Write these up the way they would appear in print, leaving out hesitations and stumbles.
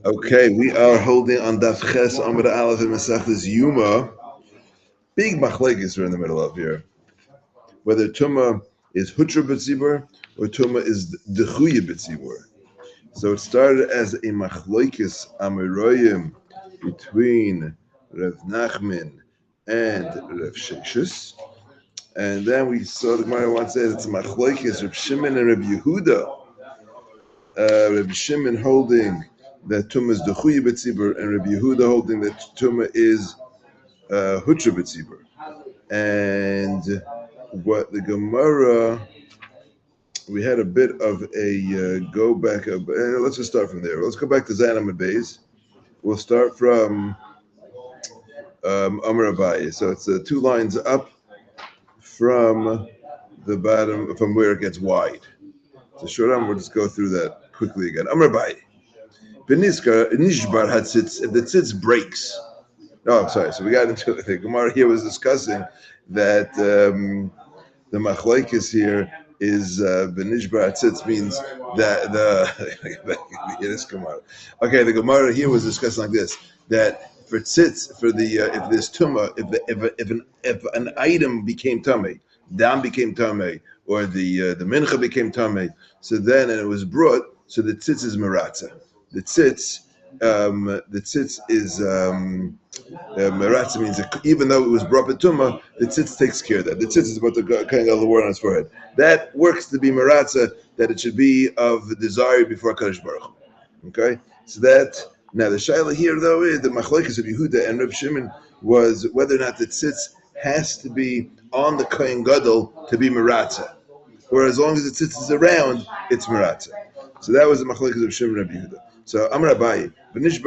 Okay, we are holding on Daf Ches Amud Aleph in Masechtas Yoma. Big machlekes are in the middle of here. Whether Tum'ah is Hutra B'tzibur or Tum'ah is Dechuya B'tzibur. So it started as a machlekes Amoraim between Rav Nachman and Rav Sheshus. And then we saw the Gemara once said it's a machlekes Rav Shimon and Rav Yehuda. Rav Shimon holding that Tum'ah is Dechuya B'tzibur, and Rabbi Yehuda holding that Tum'ah is Hutra B'tzibur. And what the Gemara, we had a bit of a go back. Let's just start from there. Let's go back to Zayin Amud Beis. We'll start from Amar Abaye. So it's 2 lines up from the bottom, from where it gets wide. So short, we'll just go through that quickly again. Amar Abaye. If the tzitz breaks, I'm sorry. So we got into the Gemara here was discussing that the machlekes here is benishbar tzitz means that this Gemara. Okay, the Gemara here was discussing like this, that for tzitz, for the if this tumah, if an item became tamei, dam became tamei, or the mincha became tamei, so then and it was brought, so the tzitz is maratza. The tzitz is meratza means that even though it was brought by tumah, the tzitz takes care of that. The tzitz is about the kind of the word on his forehead. That works to be meratza, that it should be of the desire before Kadosh Baruch Hu. Okay, so that now the shaila here though is the machlekes of Yehuda and Reb Shimon was whether or not the tzitz has to be on the kohen gadol to be meratza, or as long as the tzitz is around, it's meratza. So that was the machlekes of Shimon and Rabbi Yehuda. So Amar Abaye, everybody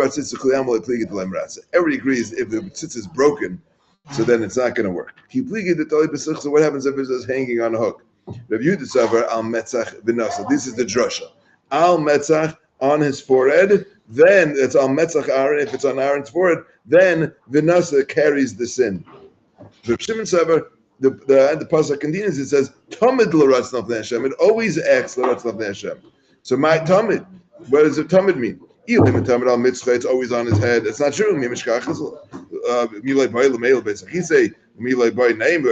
agrees if the tzitz is broken, so then it's not going to work. So what happens if it's just hanging on a hook? Rabbi Yehuda savar al metzach v'nasa. This is the drasha. Al metzach on his forehead, then it's al metzach Aaron. If it's on Aaron's forehead, then v'nasa carries the sin. Rabbi Shimon savar. The pasuk continues. It says tamid l'ratz nafnei Hashem. It always acts l'ratz nafnei Hashem. So my tamid. What does it tamid mean? It's always on his head. It's not true. He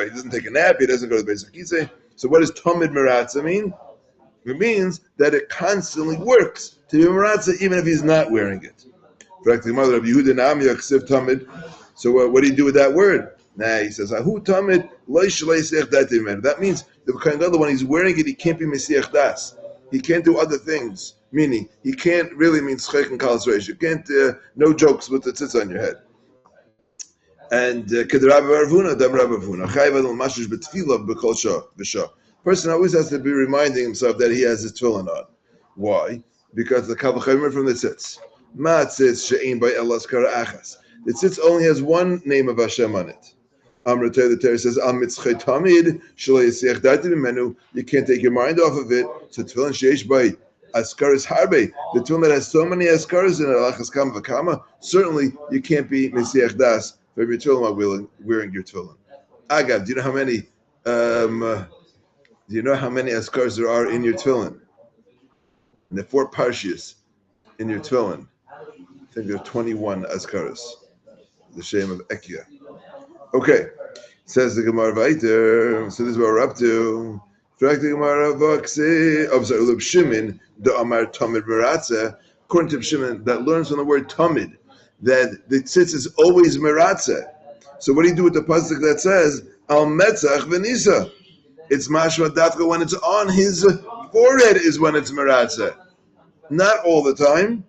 doesn't take a nap. He doesn't go to the Beis. So what does tamid meratza mean? It means that it constantly works to be meratza even if he's not wearing it. So what do you do with that word? Nah, he says, Ahu tamid that means the kind of when he's wearing it, he can't be mesiach das. He can't do other things. Meaning, he can't really mean schek and kalas reish. You can't, no jokes with the tzitz on your head. And person always has to be reminding himself that he has his tefillin on. Why? Because the kavachimer from the tzitz. Ma tzitz she'ein by elas kara achas. The tzitz only has one name of Hashem on it. Amr the Torah says, Al mitzchay tamid shalei yisiach dati b'menu. You can't take your mind off of it. So tefillin sheish by Askaris harbe, the tefillin that has so many askaris in it, alachas kama v'kama, certainly you can't be mesiach das for your tefillin while wearing your tefillin. Agav, do you know how many askaris there are in your tefillin? In the 4 parshias in your tefillin, I think there are 21 askaris. The shame of Ekia. Okay, says the Gemara Vayter. So this is what we're up to. According to Shimon, the Amar Tamid Meratza, according to Shimon, that learns from the word Tamid, that the tzitz is always Meratza. So what do you do with the pasuk that says, Al Metzach V'nisa? It's Mashma Dafka when it's on his forehead is when it's Meratza. Not all the time.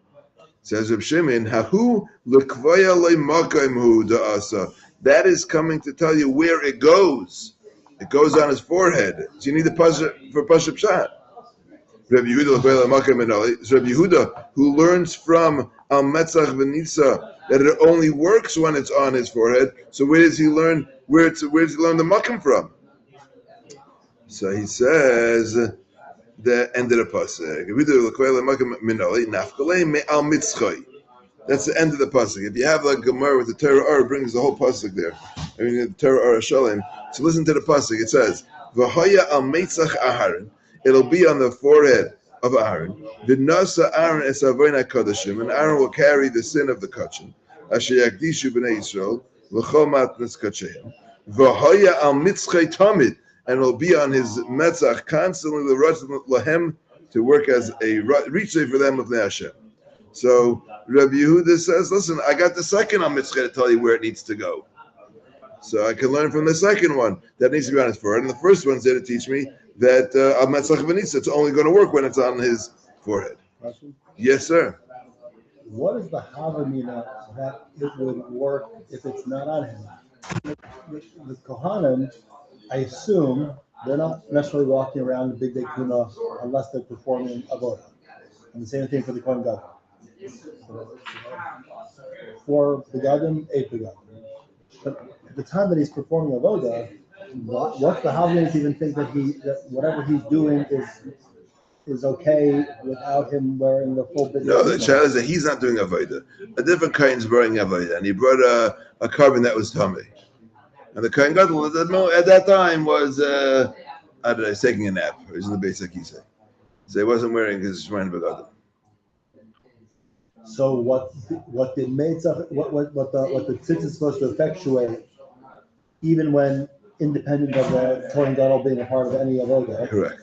Says Reb Shimon, Hahu L'kvaya Le'makayim Da'asa. That is coming to tell you where it goes. It goes on his forehead. So you need the pasuk for Pashup Pshat. Rabbi Yehuda, who learns from Al Metzach V'nisa that it only works when it's on his forehead. So where does he learn? Where does he learn the makom from? So he says the end of the pasuk. That's the end of the pasuk. If you have like Gemara with the Torah, it brings the whole pasuk there. I mean, the Torah Shalem. So listen to the pasuk. It says, "V'haya al meitzach Aharon." It'll be on the forehead of Aaron. V'nasa Aaron es avoyin hakodashim, and Aaron will carry the sin of the kachim. Asher yakdishu b'nei Yisrael l'chol matnas kacheim. V'hoya al mitzchay tamid, and will be on his metzach constantly lahem to work as a ritzay for them of the Hashem. So Rabbi Yehuda says, listen, I got the second al mitzchay to tell you where it needs to go. So I can learn from the second one that needs to be on his forehead. And the first one's there to teach me that al metzach v'nisa, it's only going to work when it's on his forehead. Question? Yes, sir. What is the havamina that it would work if it's not on him? The Kohanim, I assume, they're not necessarily walking around the big day kuna unless they're performing avodah. And the same thing for the Kohen Gadol. 4 begadim, 8 begadim. But at the time that he's performing avodah, what's the havamina to even think that whatever he's doing is okay without him wearing the full big? No, the challenge is that he's not doing avodah. A different kind's wearing avodah, and he brought a carbon that was tummy. And the Kohen Gadol at that time was, taking a nap. He was in the basic Kisei. So he wasn't wearing his Shemayin Begadim. So what the Tzitz is supposed to effectuate, even when independent of the Kohen Gadol being a part of any avodah? Correct.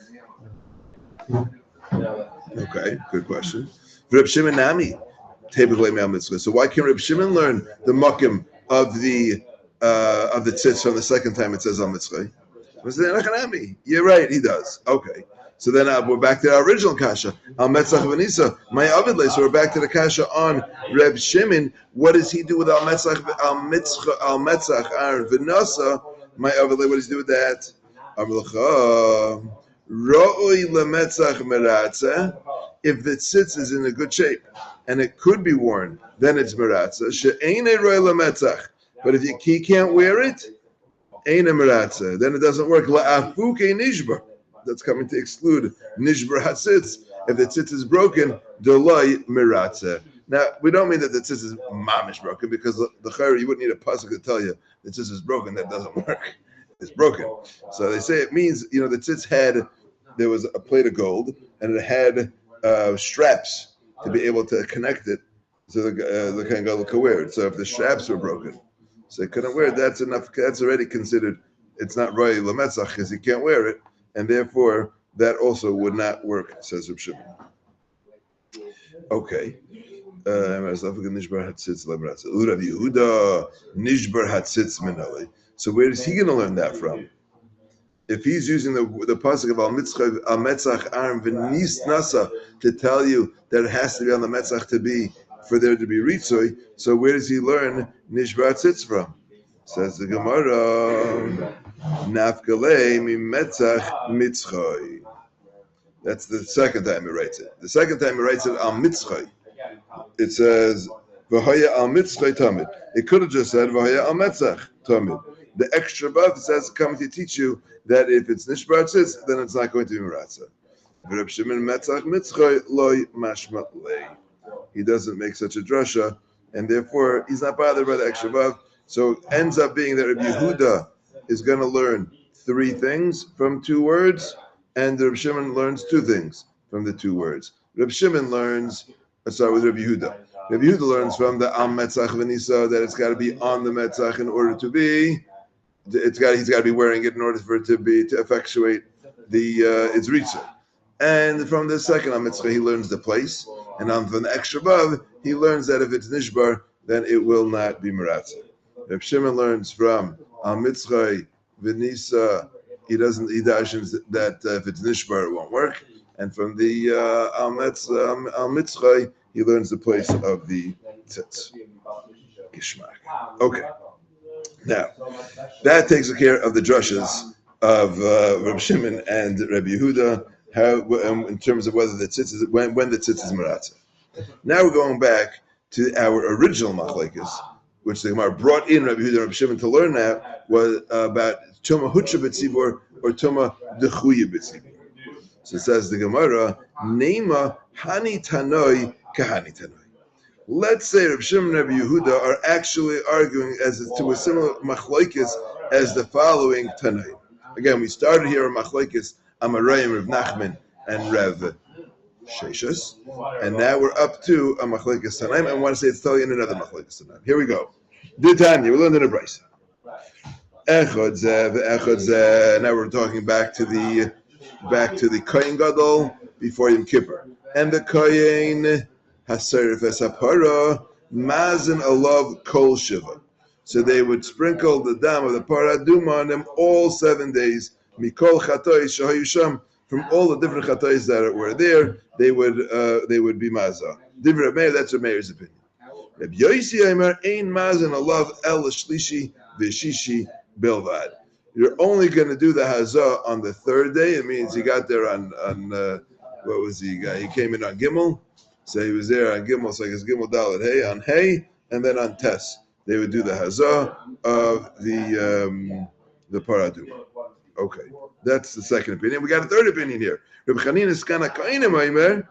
Okay, good question. Reb Shimon Nami, so why can't Reb Shimon learn the makim of the tzitz from the second time it says al mitzvah? You're right, he does. Okay, so then we're back to our original kasha al metzach v'nisa. My avidle, so we're back to the kasha on Reb Shimon. What does he do with al metzach Aaron v'nasa? My avidle, what does he do with that? Ra'oi lemetzach meratza. If the tzitz is in a good shape and it could be worn, then it's meratza. She'einei ra'oi lemetzach. But if he can't wear it, ain't a meratza. Then it doesn't work. La'afuke nishbar. That's coming to exclude nishbar hatzitz. If the tzitz is broken, delay meratza. Now we don't mean that the tzitz is mamish broken, because the chayr, you wouldn't need a pasuk to tell you the tzitz is broken. That doesn't work. It's broken. So they say it means, the tzitz there was a plate of gold, and it had straps to be able to connect it so the Kohen Gadol could wear it. So if the straps were broken, so he couldn't wear it, that's enough. That's already considered, it's not Roy Lametzach because he can't wear it, and therefore that also would not work, says Reb Shimon. Okay. So where is he going to learn that from? If he's using the pasuk of al metzach Aaron v'nis nasa to tell you that it has to be on the metzach for there to be ritzoy, so where does he learn nishbar tzitz from? Says the Gemara, nafkalei mi metzach mitzchay. That's the second time he writes it. The second time he writes it al mitzchay. It says v'haya al mitzchay tamid. It could have just said v'haya al metzach tamid. The extra above says coming to teach you that if it's nishbar tzitz, then it's not going to be meratza. Reb Shimon metzach mitzchay loy mashma lei. He doesn't make such a drasha, and therefore he's not bothered by the extra vav. So it ends up being that Rabbi Yehuda is going to learn 3 things from 2 words, and Rabbi Shimon learns 2 things from the 2 words. Rabbi Shimon learns, let's start with Rabbi Yehuda. Rabbi Yehuda learns from the am metzach v'nisa that it's got to be on the metzach in order to be. He's got to be wearing it in order for it to effectuate its ritzah. And from the second am mitzvah, he learns the place. And from the extra above, he learns that if it's nishbar, then it will not be meratza. Reb Shimon learns from al mitzvah v'nisa. He dashens that if it's nishbar, it won't work. And from the al mitzvah, he learns the place of the tzitz. Gishmak. Okay. Now, that takes care of the drushes of Reb Shimon and Rabbi Yehuda, in terms of whether the tzitz is when the tzitz is meratza. Now we're going back to our original machlekes, which the Gemara brought in Rabbi Yehuda and Rabbi Shimon to learn that, was about Tum'ah hutra b'tzibur or Tum'ah dechuya b'tzibur. So it says the Gemara, Neima hani tanoi kahani tanoi. Let's say Rabbi Shimon and Rabbi Yehuda are actually arguing to a similar machlekes as the following Tanai. Again, we started here on machlekes Amarayim, Rav Nachman, and Rav Sheshus. And now we're up to a Machlekes Tanaim. I want to say it's telling in another Machlekes Tanaim. Here we go. Ditanya, we learned in a Brisa. Echad zeh. Now we're talking back to the Kohen Gadol before Yom Kippur. And the Kohen Haserif Esapara Mazin Alav Kol Shiva. So they would sprinkle the dam of the paraduma on them all 7 days. Mikol Chatois Shahayusham, from all the different Chatois that were there, they would be Mazah. Divrei Rabbi Meir, that's Rabbi Meir's opinion. Rabbi Yosi Aimer Ein Mazin Alav El Shlishi Vishishi Bilvad. You're only going to do the Hazah on the 3rd day. It means he got there on what was he? He came in on Gimel, so he was there on Gimel. So I guess Gimel Dalet Hey on Hey, and then on Tes they would do the Hazah of the Paraduma. Okay, that's the second opinion. We got a third opinion here. Rabbi Chanina Skana Kohenim Aimer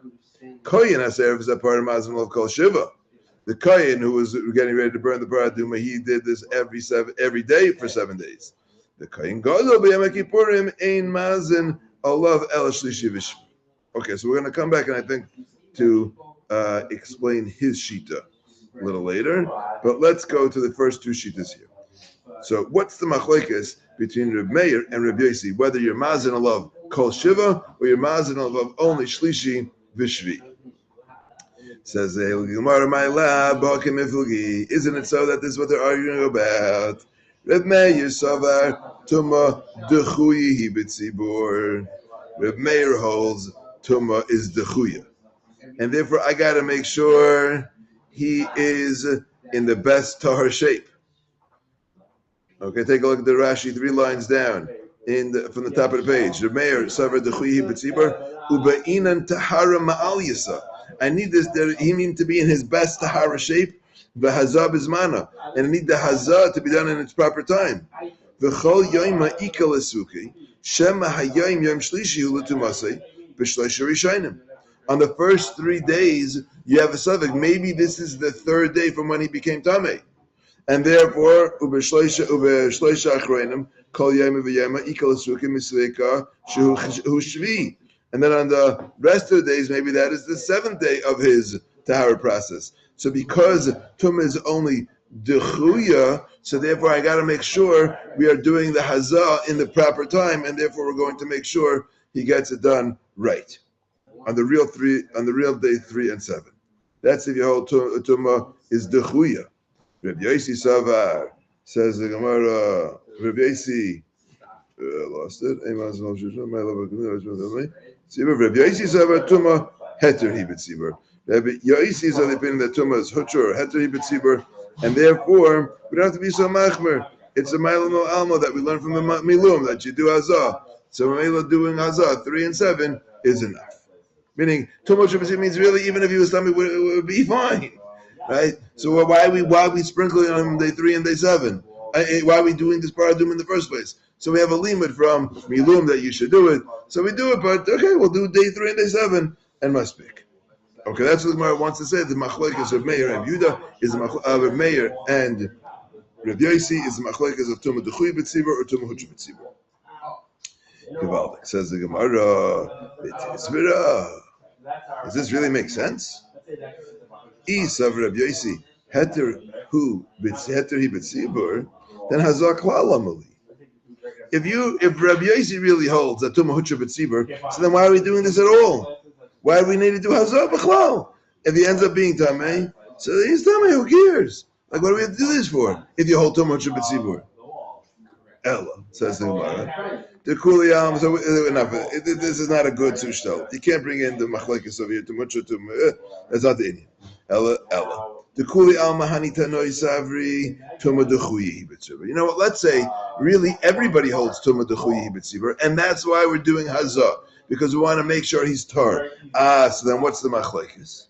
Kohen Haser is a part of Mazim of Kol Shiva. The Kohen who was getting ready to burn the Paraduma, he did this every day for 7 days. The Kohen Gadol b'Yom Kippurim ein mazin alav el shlishi v'shvi. Okay, so we're going to come back and I think to explain his shita a little later, but let's go to the first 2 shitas here. So what's the machlekes between Rabbi Meir and Rabbi Yosi, whether you're mazin alav kol shiva or you're mazin alav only shlishi v'shvi? Says the Gemara, my lab, isn't it so that this is what they're arguing about? Rabbi Meir savar Tum'ah dechuyi b'tzibur. Rabbi Meir holds Tum'ah is dechuya, and therefore I got to make sure he is in the best tahar shape. Okay, take a look at the Rashi 3 lines down from the top of the page. Rabbi Meir savar dechuyi b'tzibur uba'inan tahara ma'al yisa. I need this. He means to be in his best tahara shape. The hazah bizmana, and I need the hazah to be done in its proper time. V'chol Yoma ikal esuki shema hayom yom shlishi ulutumasei b'shloisha rishayim. On the first 3 days, you have a suffix. Maybe this is the 3rd day from when he became tamei, and therefore ub'shloisha achroinim kol yoma v'yoma ikal esuki misleika shehu shvi. And then on the rest of the days, maybe that is the 7th day of his tahara process. So because Tum'ah is only dechuya, so therefore I got to make sure we are doing the hazah in the proper time, and therefore we're going to make sure he gets it done right on the real day 3 and 7. That's if your whole Tum'ah is dechuya. Rabbi Yosi Savar says the Gemara. Rabbi Yosi lost it. Rabbi Yosi Savar Tum'ah heter hi b'tzibur. Rabbi Yosi is of the opinion that Tum'ah is hutur, heter hi b'tzibur, and therefore we don't have to be so machmer. It's a ma'ilum alma that we learn from the milum that you do hazah. So Ma'ila doing hazah 3 and 7 is enough. Meaning Tum'ah b'tzibur means really even if he was tummy it would be fine, right? So why are we sprinkling on him day 3 and day 7? Why are we doing this paradum in the first place? So we have a limit from milum that you should do it. So we do it, but okay, we'll do day 3 and day 7 and must speak. Okay, that's what the Gemara wants to say. The machlokes of Meir and Yehuda is the Rabbi Meir and Rabbi Yosi is the machlokes of Tum'ah dechuy b'tzibur or Tum'ah hutur b'tzibur. Tevilah says the Gemara. Does this really make sense? Isav Rabbi Yosi heter hi b'tzibur, then hazak klal. If Rabbi Yosi really holds that Tum'ah hutur b'tzibur, so then why are we doing this at all? Why do we need to do hazah b'chlal? If he ends up being tamei, so he's tamei. Who cares? Like, what do we have to do this for? If you hold Tum'ah hutur b'tzibur, Ella says the Gemara. The kuliyam. So enough. This is not a good sushtel. You can't bring in the machlekes of here. Tum'ah hutur. That's not the Indian. Ella. The kuliyam mahanita noi savri Tum'ah dechuyi b'tzibur. You know what? Let's say really everybody holds Tum'ah dechuyi b'tzibur, and that's why we're doing hazah. Because we want to make sure he's tar. So then what's the machlekes?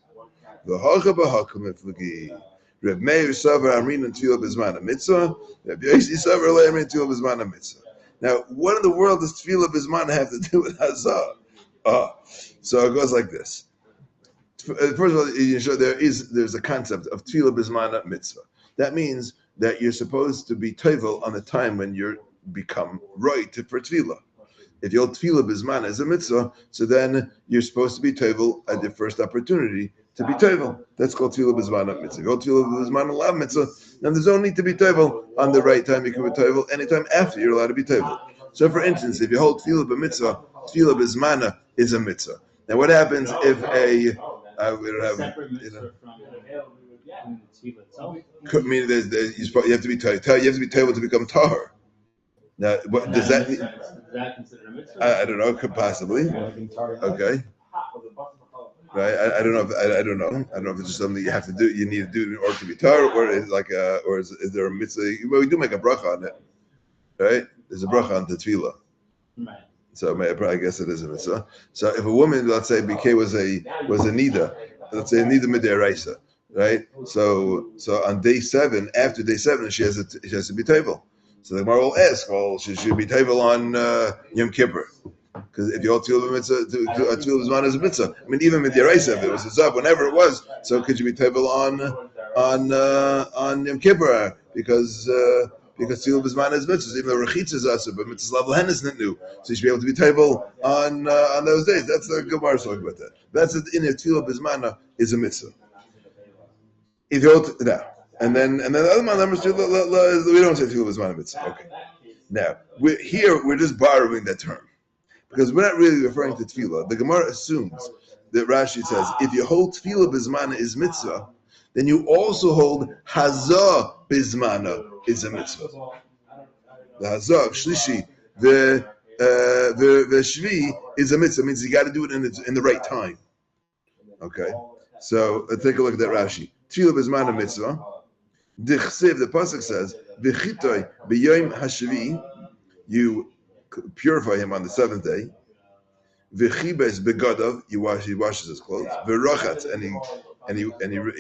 The hacha b'hakum iflagi. Reb Meir savar amrin and Tevilah b'zman mitzvah. Reb Yosi savar amrin Tevilah b'zman mitzvah. Now, what in the world does Tevilah b'zman have to do with hazah? So it goes like this. First of all, there's a concept of Tevilah b'zman mitzvah. That means that you're supposed to be tevel on the time when you become right for Tevilah. If you hold Tevilah Bizman as a mitzvah, so then you're supposed to be Tevel at the first opportunity to be Tevel. That's called Tevilah Bizman mitzvah. If you hold Tevilah Bizman Lav mitzvah, then there's no need to be Tevel on the right time. You can be Tevel anytime after you're allowed to be Tevel. So, for instance, if you hold Tevilah b'mitzvah, Tevilah Bizman is a mitzvah. Now, what happens if we don't have, mean you have to be Tevel to become Tahor. Now, what does that mean? Is that considered a mitzvah? I don't know. Could possibly. Okay. Right. I don't know. I don't know. I don't know if it's just something you have to do. You need to do in order to be tar, or is there a mitzvah? Well, we do make a bracha on it, right? There's a bracha on the Tevilah. Right. So I guess it is a mitzvah. So if a woman, let's say, BK was a nida, let's say a nida midiraisa, right? So on day 7, after day 7, she has to be Tevel. So the Gemara will ask, well, she should be Tevel on Yom Kippur. Because if you hold Tevilah mitzvah, Tevilah Bizman is a mitzvah. I mean, even with Yeraisa, if it was a Zav, whenever it was, so could you be Tevel on Yom Kippur? Because Tevilah Bizman is mitzvahs, even though Rechitza is also, but mitzvah level hen isn't new. So you should be able to be Tevel on those days. That's the Gemara talking about that. That's it. In Tevilah Bizman is a mitzvah. If you hold now. And then the other numbers we don't say Tevilah Bizman mitzvah. Okay. Now we're just borrowing that term because we're not really referring to Tevilah. The Gemara assumes that Rashi says if you hold Tevilah Bizman is mitzvah, then you also hold Hazah Bizman is a mitzvah. The Hazah Shlishi the Shvi is a mitzvah. It means you got to do it in the right time. Okay. So let's take a look at that Rashi. Tevilah Bizman mitzvah. The pasuk says, "V'chitoi b'yom hashvi," you purify him on the 7th day. V'chibes begadav, he washes his clothes. V'rachatz, and he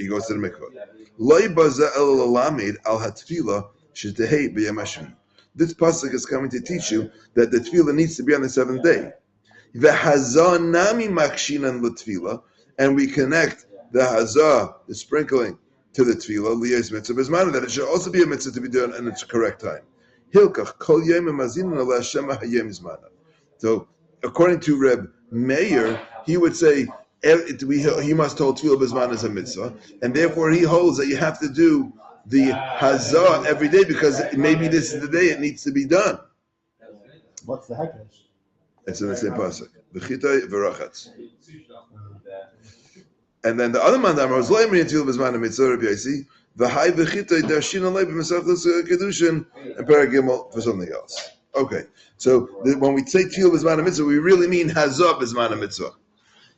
goes to the mikvah. Loi baza el lamed al hatfilah shetehei b'yom hashvi. This pasuk is coming to teach you that the tefillah needs to be on the 7th day. V'hazah nami makshinan l'tefillah, and we connect the hazah, the sprinkling, to the Tevilah, liyas mitzvah bizman, that it should also be a mitzvah to be done in its correct time. Hilkach kol yom mazinin ala shema hayom zmana. So, according to Rabbi Meir, he would say he must hold Tevilah bizman as a mitzvah, and therefore he holds that you have to do the hazah every day because maybe this is the day it needs to be done. What's the hekesh? It's in the same pasuk. V'chitay v'rachatz. And then the other mandamar was loymri Tevilah bizman mitzvah Rabbi Yossi. The high v'chitay darshin alei b'mesachos kedushin and paragimel for something else. Okay, so when we say Tevilah bizman mitzvah, we really mean hazah bizman mitzvah.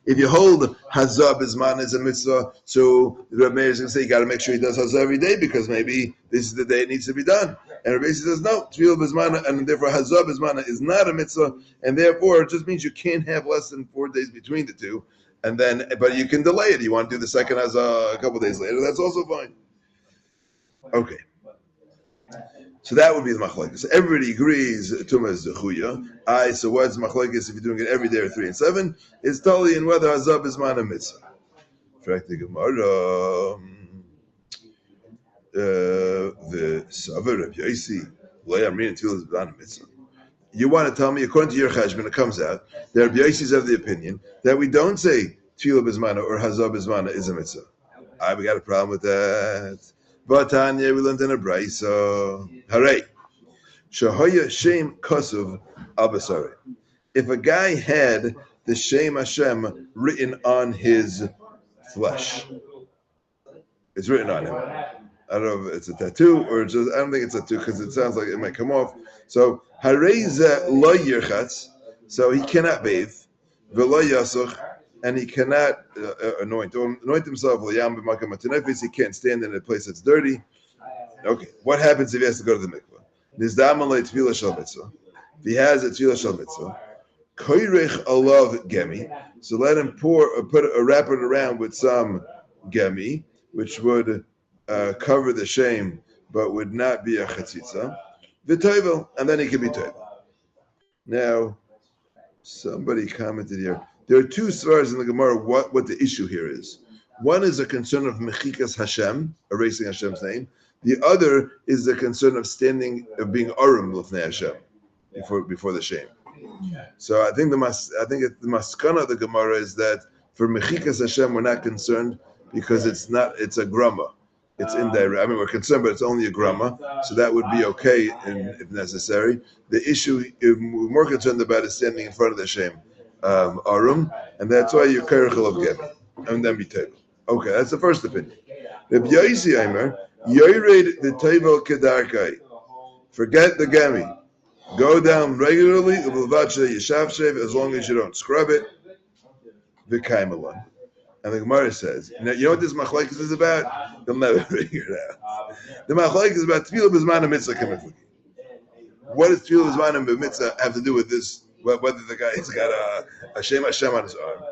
If you hold hazah bizman as a mitzvah, so Rabbi Meir is going to say you got to make sure he does hazah every day because maybe this is the day it needs to be done. And Rabbi Yossi says no, Tevilah bizman, and therefore hazah bizman is not a mitzvah, and therefore it just means you can't have less than 4 days between the two. And then, but you can delay it. You want to do the second as a couple days later. That's also fine. Okay. So that would be the machlokes. So everybody agrees Tum'ah is the chuya. So what's machlokes if you're doing it every day or 3 and 7? It's totally in whether hazah bizman a mitzvah. Fact the Gemara. The Savar Rabbi Yossi lo yamrin Tevilah bizman a mitzvah. You want to tell me, according to your cheshbon, it comes out that Rabbi Yossi of the opinion that we don't say Tevilah bizman or hazah bizman is a mitzvah. We got a problem with that. But Tanya, we learned in a brayso. Hooray! Shahoya shem kosuv al basari. If a guy had the Shem Hashem written on his flesh, it's written on him. I don't know if it's a tattoo or just, I don't think it's a tattoo because it sounds like it might come off. So, Hareza lo yirchatz, so he cannot bathe, v'lo yasuch, and he cannot anoint himself, l'yam b'makam hatanefis, he can't stand in a place that's dirty. Okay, what happens if he has to go to the mikvah? Nizdam alei Tevilah shel mitzvah. If he has a Tevilah shel mitzvah, koyrech alav gemi, so let him wrap it around with some gemi, which would cover the shame, but would not be a chatzitza. The Tevilah, and then he can be Tevilah. Now, somebody commented here. There are 2 svaras in the Gemara what the issue here is. One is a concern of mechikas Hashem, erasing Hashem's name. The other is the concern of being arum l'fnei Hashem before the shame. So I think the maskana of the Gemara is that for mechikas Hashem we're not concerned because it's a grama. It's indirect. I mean, we're concerned, but it's only a grama, so that would be okay if necessary. The issue we're more concerned about is standing in front of the Shem Arum, and that's why you're kerechel of gemi, and then be table. Okay, that's the first opinion. Rabbi Yosi Aimer, yored the table kedarkai. Forget the gemi. Go down regularly, as long as you don't scrub it. V'kaimelon. And the Gemara says, you know what this machlokes is about? You'll never figure it out. The machlokes is about Tevilah b'zman mitzvah kamifliki. What does Tevilah b'zman mitzvah have to do with this? Whether the guy's got a Shem Hashem on his arm?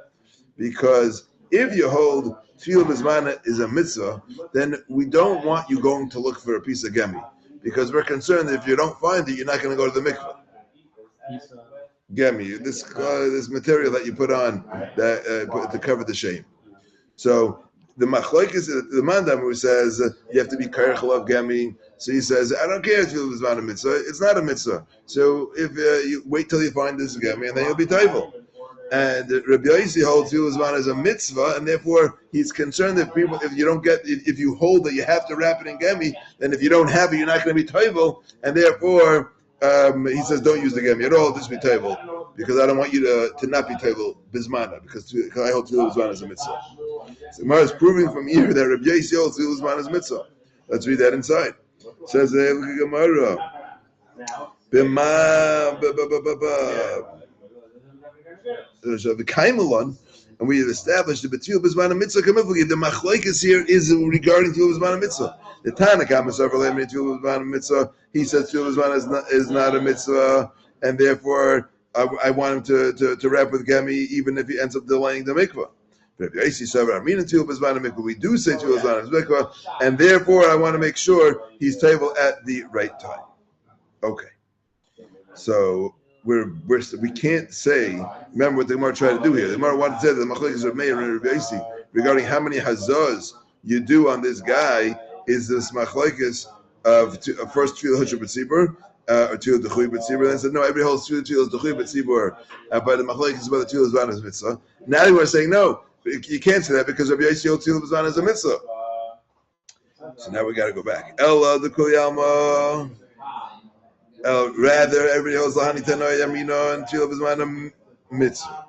Because if you hold Tevilah b'zman is a mitzvah, then we don't want you going to look for a piece of gemi. Because we're concerned that if you don't find it, you're not going to go to the mikveh. Gemi, this material that you put on that to cover the shame. So the machlokes, the mandam who says you have to be kerechel of gemi. So he says, I don't care if it's not a mitzvah. It's not a mitzvah. So if you wait till you find this gemi, and then you'll be tayvel. And Rabbi Yosi holds Tevilah as a mitzvah, and therefore he's concerned that if you hold that you have to wrap it in gemi, then if you don't have it, you're not going to be tayvel, and therefore he says don't use the gemi at all. Just be tayvel, because I don't want you to not be tayvel bismana, because I hold Tevilah as a mitzvah. So Gemara is proving from here that Rabbi Yosi holds Tevilah as a mitzvah. Let's read that inside. It says Gemara. The kaimelon, and we have established the Tevilah b'zman mitzvah kamifliki. The machlokes here is regarding Tevilah b'zman mitzvah. The Tana Kamasav Tevilah b'zman mitzvah. He says Tevilah b'zman is not a mitzvah, and therefore I want him to wrap with gemi even if he ends up delaying the mikvah. But if you say Tevilah b'zman mikvah, we do say Tevilah b'zman mikvah, and therefore I want to make sure he's table at the right time. Okay, so. We can't say. Remember what the Gemara tried to do here. The Gemara wanted to say that the machlokes of Meir and Rabbi Yosi regarding how many hazahs you do on this guy is this machlokes of first Tevilah Hushah b'tzibur or Tevilah D'chui b'tzibur. Then said no, everybody holds Tevilah D'chui b'tzibur, but the machlokes is about the Tevilah b'zman as mitzvah. Now they were saying no, you can't say that because Rabbi Yosi holds Tevilah b'zman as a mitzvah. So now we got to go back. Ella the Kuyama. Rather, everybody holds Lahani Tanoi Yamino and Tevilah b'zman mitzvah.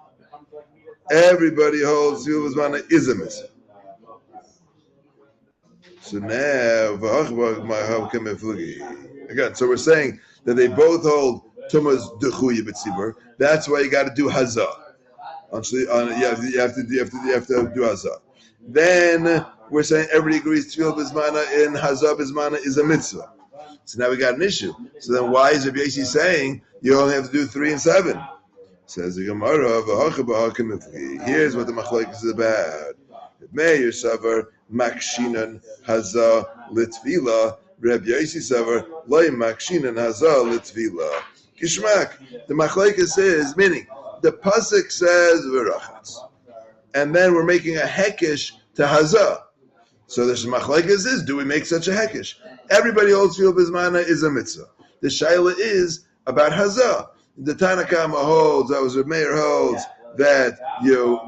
Everybody holds Tevilah b'zman is a mitzvah. So now, again, so we're saying that they both hold Tum'ah's D'chui b'tzibur. That's why you got to do hazah. You have to do hazah. Then we're saying everybody agrees Tevilah b'zman in hazah b'zman is a mitzvah. So now we got an issue. So then why is Rabbi Yosi saying you only have to do 3 and 7? Says the Gemara, here's what the machlokes is about. Meir savar makshinan hazah litvilah. Rabbi Yosi savar loy makshinan hazah litvilah. Kishmak. The machlokes is meaning the pasuk says v'rachatz, and then we're making a hekesh to hazah. So the machlokes is, do we make such a hekesh? Everybody holds Tevilah b'zman is a mitzvah. The shaila is about hazah. The Tanakama holds, that was Rabbi Meir holds, that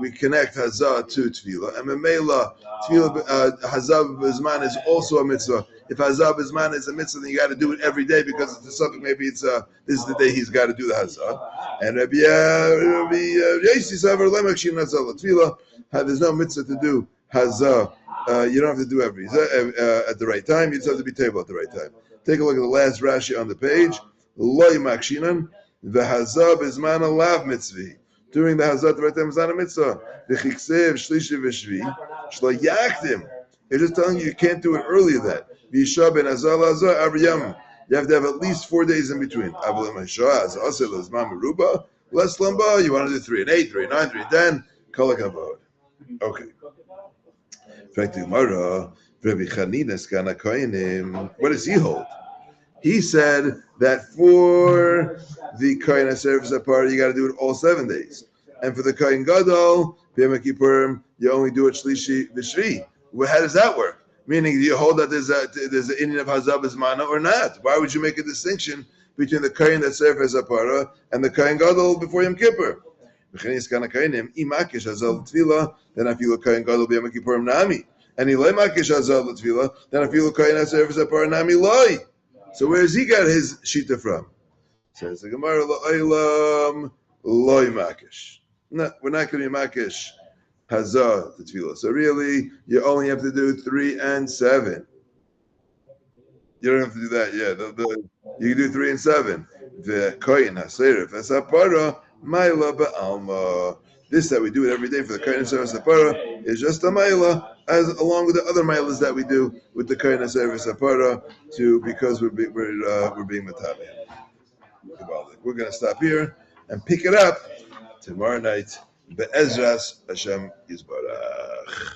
we connect hazah to Tevilah. And Memela, hazah b'zman is also a mitzvah. If hazah b'zman is a mitzvah, then you got to do it every day because it's something. Maybe this is the day he's got to do the hazah. And Rabbi Yosi savar le'makshin hazah l'Tevilah. There's no mitzvah to do hazah. You don't have to do at the right time. You just have to be table at the right time. Take a look at the last Rashi on the page. Loy makshinan v'hazah b'zman alav mitzvah. During the hazah at the right time is not a mitzvah. V'chiksev shlishi v'shvi shlo yakdim. It's just telling you can't do it earlier than that. V'yisha ben hazah l'hazah avri yamim. You have to have at least 4 days in between. Avalim hashah hazah aseh l'zman meruba less lamba. You want to do 3 and 8, 3 and 9, 3 and 10. Kol hakavod. Okay. What does he hold? He said that for the Kohen HaServis Apar, you got to do it all 7 days. And for the Kohen Gadol, B'Yom Kippurim, you only do it Shlishi V'Shvi. Well, how does that work? Meaning, do you hold that there's an Indian of Hazah B'Zmana or not? Why would you make a distinction between the Kohen that serves as a para and the Kohen Gadol before Yom Kippur. Then I feel Kohen Gadol b'Yom Kippurim nami. And he makish azal l'tefillah, then I feel Kohen that serves as a para nami loy. So where has he got his shita from? Says the Gemara la'olam loy makish. No, we're not going to be makish hazah the tefillah. So really, you only have to do 3 and 7. You don't have to do that. Yeah, you can do 3 and 7. The kohen haserif esapara maila ba'alma. This that we do it every day for the kohen haserif esapara is just a maila, as along with the other mailas that we do with the kohen haserif esapara, because we're being matabe. We're going to stop here and pick it up tomorrow night. Be'ezras Hashem Yisbarach.